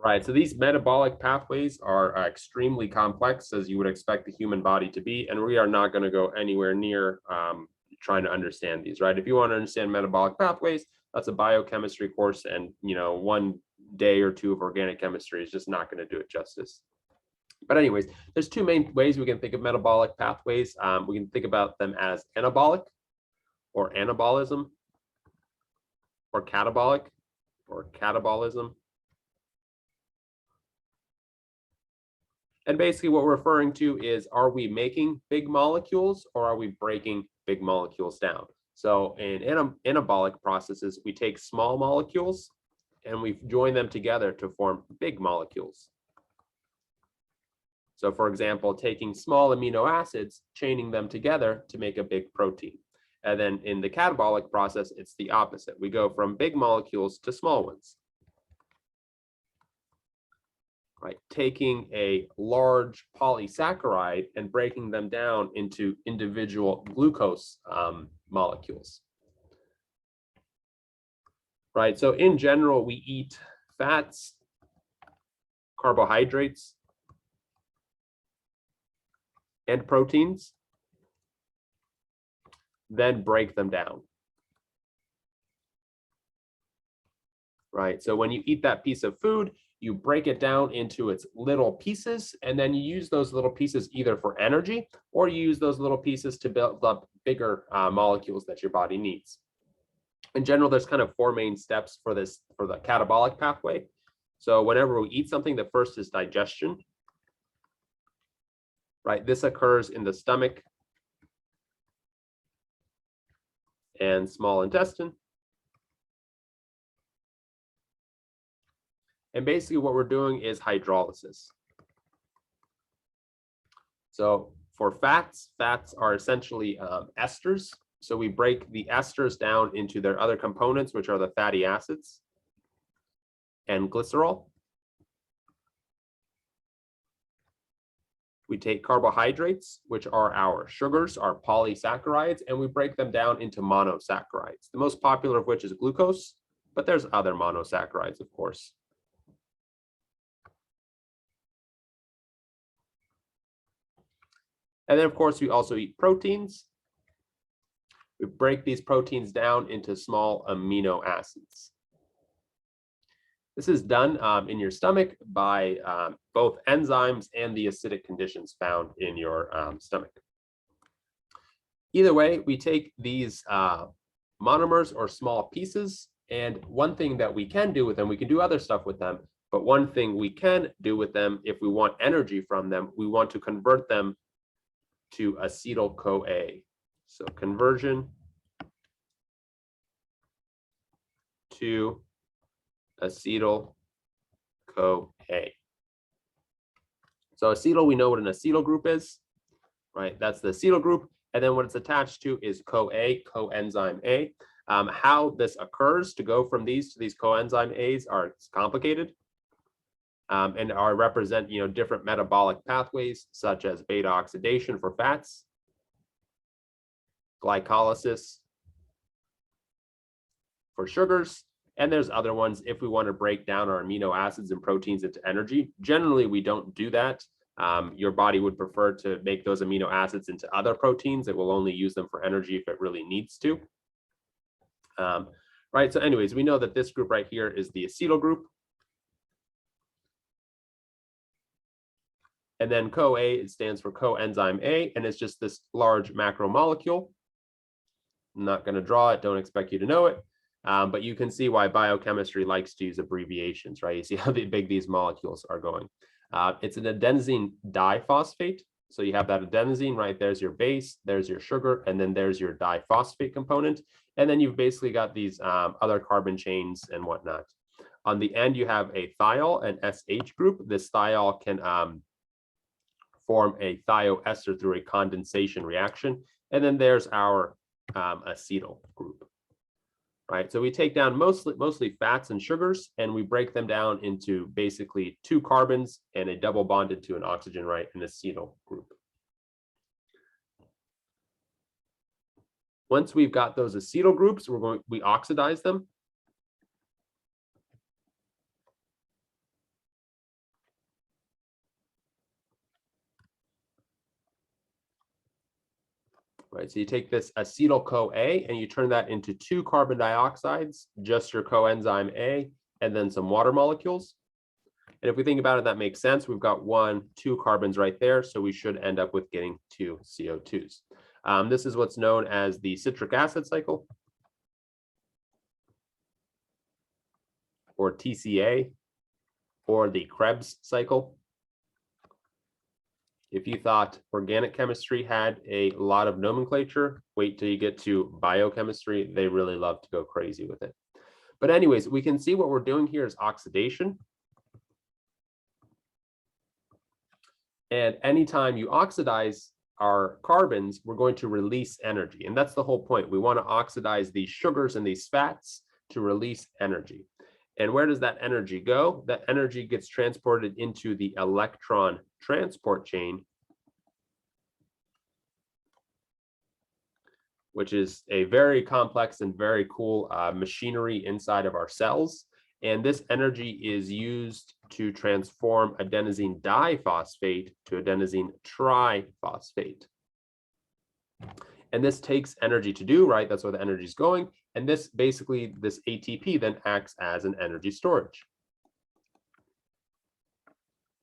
Right. So these metabolic pathways are extremely complex, as you would expect the human body to be, and we are not going to go anywhere near trying to understand these. Right. If you want to understand metabolic pathways, that's a biochemistry course, and 1 day or two of organic chemistry is just not going to do it justice. But anyways, there's two main ways we can think of metabolic pathways. We can think about them as anabolic, or anabolism, or catabolic, or catabolism. And basically what we're referring to is, are we making big molecules or are we breaking big molecules down? So in anabolic processes, we take small molecules and we join them together to form big molecules. So for example, taking small amino acids, chaining them together to make a big protein. And then in the catabolic process, it's the opposite. We go from big molecules to small ones. Right, taking a large polysaccharide and breaking them down into individual glucose molecules. Right, so in general, we eat fats, carbohydrates, and proteins, then break them down. Right, so when you eat that piece of food, you break it down into its little pieces, and then you use those little pieces either for energy, or you use those little pieces to build up bigger molecules that your body needs. In general, there's kind of 4 main steps for the catabolic pathway. So whenever we eat something, the first is digestion. Right, this occurs in the stomach and small intestine. And basically what we're doing is hydrolysis. So for fats, fats are essentially esters. So we break the esters down into their other components, which are the fatty acids and glycerol. We take carbohydrates, which are our sugars, our polysaccharides, and we break them down into monosaccharides, the most popular of which is glucose, but there's other monosaccharides, of course. And then, of course, we also eat proteins. We break these proteins down into small amino acids. This is done in your stomach by both enzymes and the acidic conditions found in your stomach. Either way, we take these monomers or small pieces, and one thing that we can do with them, we can do other stuff with them, but one thing we can do with them, if we want energy from them, we want to convert them to acetyl-CoA. So conversion to acetyl-CoA. So acetyl, we know what an acetyl group is, right? That's the acetyl group. And then what it's attached to is CoA, coenzyme A. How this occurs to go from these to these coenzyme A's are complicated. And are represent different metabolic pathways, such as beta oxidation for fats, glycolysis for sugars, and there's other ones if we want to break down our amino acids and proteins into energy. Generally, we don't do that. Your body would prefer to make those amino acids into other proteins. It will only use them for energy if it really needs to. Right, so anyways, we know that this group right here is the acetyl group. And then CoA, it stands for coenzyme A, and it's just this large macromolecule. I'm not going to draw it, don't expect you to know it, but you can see why biochemistry likes to use abbreviations, right? You see how big these molecules are going. It's an adenosine diphosphate. So you have that adenosine, right? There's your base, there's your sugar, and then there's your diphosphate component. And then you've basically got these other carbon chains and whatnot. On the end, you have a thiol, an SH group. This thiol can form a thioester through a condensation reaction. And then there's our acetyl group, right? So we take down mostly fats and sugars, and we break them down into basically 2 carbons and a double bonded to an oxygen, right? An acetyl group. Once we've got those acetyl groups, we oxidize them. right? So you take this acetyl-CoA and you turn that into 2 carbon dioxides, just your coenzyme A, and then some water molecules. And if we think about it, that makes sense. We've got 2 carbons right there, so we should end up with getting 2 CO2s. This is what's known as the citric acid cycle, or TCA, or the Krebs cycle. If you thought organic chemistry had a lot of nomenclature, wait till you get to biochemistry. They really love to go crazy with it. But anyways, we can see what we're doing here is oxidation. And anytime you oxidize our carbons, we're going to release energy. And that's the whole point. We want to oxidize these sugars and these fats to release energy. And where does that energy go? That energy gets transported into the electron transport chain, which is a very complex and very cool machinery inside of our cells. And this energy is used to transform adenosine diphosphate to adenosine triphosphate. And this takes energy to do, right? That's where the energy is going. And this basically, this ATP then acts as an energy storage,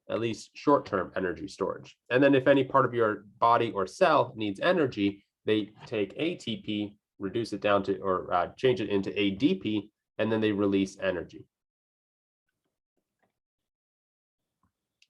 at least short-term energy storage. And then if any part of your body or cell needs energy, they take ATP, reduce it down to, or change it into ADP, and then they release energy.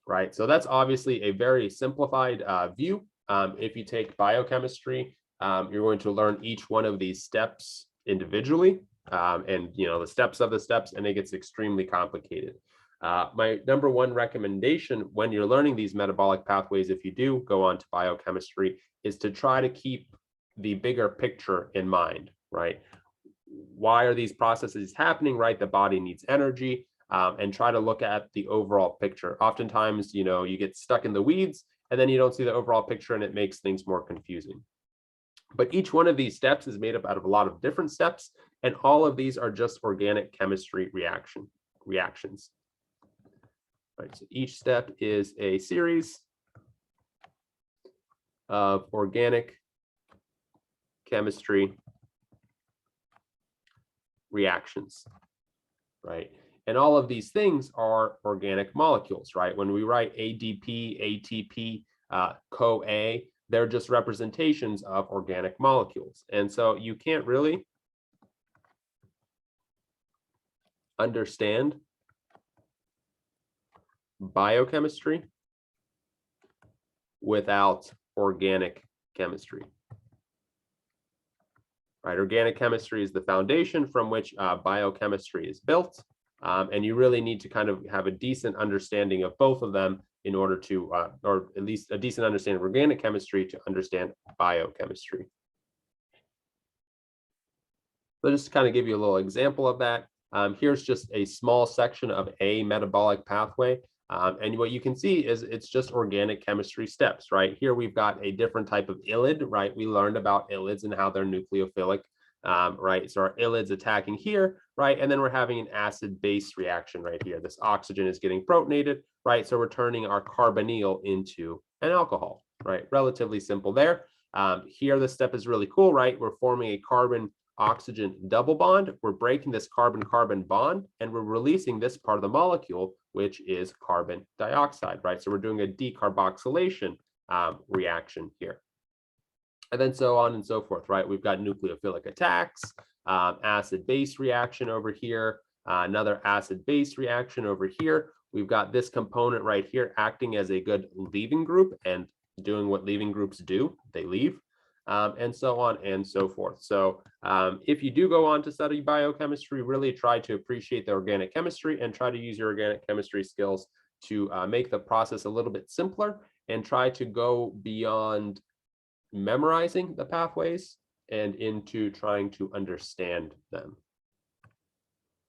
Right, so that's obviously a very simplified view. If you take biochemistry, you're going to learn each one of these steps individually, and the steps of the steps, and it gets extremely complicated. My number one recommendation when you're learning these metabolic pathways, if you do go on to biochemistry, is to try to keep the bigger picture in mind, right? Why are these processes happening, right? The body needs energy, and try to look at the overall picture. Oftentimes, you get stuck in the weeds and then you don't see the overall picture and it makes things more confusing. But each one of these steps is made up out of a lot of different steps, and all of these are just organic chemistry reactions. Right, so each step is a series of organic chemistry reactions, right? And all of these things are organic molecules, right? When we write ADP, ATP, CoA, they're just representations of organic molecules. And so you can't really understand biochemistry without organic chemistry. Right, organic chemistry is the foundation from which biochemistry is built. And you really need to kind of have a decent understanding of both of them in order to, or at least a decent understanding of organic chemistry to understand biochemistry. So just to kind of give you a little example of that, here's just a small section of a metabolic pathway. And what you can see is it's just organic chemistry steps, right? Here we've got a different type of ylid, right? We learned about ylids and how they're nucleophilic, right? So our ylid's attacking here, right? And then we're having an acid-base reaction right here. This oxygen is getting protonated, right? So we're turning our carbonyl into an alcohol, right? Relatively simple there. Here, this step is really cool, right? We're forming a carbon-oxygen double bond. We're breaking this carbon-carbon bond, and we're releasing this part of the molecule, which is carbon dioxide, right? So we're doing a decarboxylation reaction here. And then so on and so forth, right? We've got nucleophilic attacks, acid-base reaction over here, another acid-base reaction over here. We've got this component right here acting as a good leaving group and doing what leaving groups do, they leave, and so on and so forth. So if you do go on to study biochemistry, really try to appreciate the organic chemistry and try to use your organic chemistry skills to make the process a little bit simpler and try to go beyond memorizing the pathways and into trying to understand them.